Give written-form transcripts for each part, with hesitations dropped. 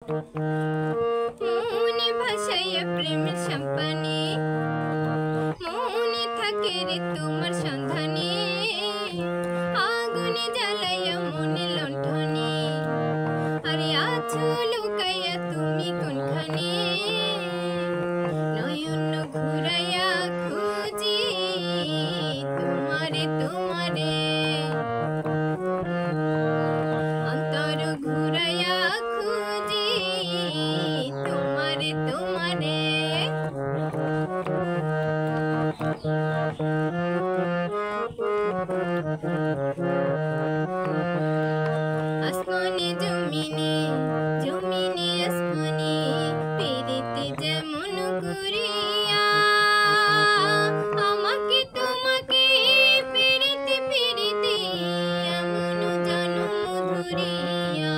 মনে ভাসাইয়া প্রেমের সম্পানে, মনে থাকে রে তোমার সন্ধানে, আগুনে জ্বালাইয়া মনে লণ্ঠনে, আরে আছো লুকাইয়া তুমি কোনখানে, নয়ন ঘুরাইয়া খুঁজি তোমারে তোমারে, অন্তর ঘুরাইয়া খুঁজি তোমারে তোমারে। আসমানে জমিনে, জমিনে আসমানে, পেরিতে যেমন ঘুরিয়া, আমাকে তোমাকে পেরিতে পেরিতে এমন জনম ধরিয়া,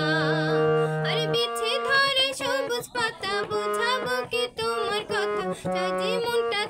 আরে বিছে ধরে সবুজ পাতা, বুঝাবো কি তোমার কথা, চাই যে মনটা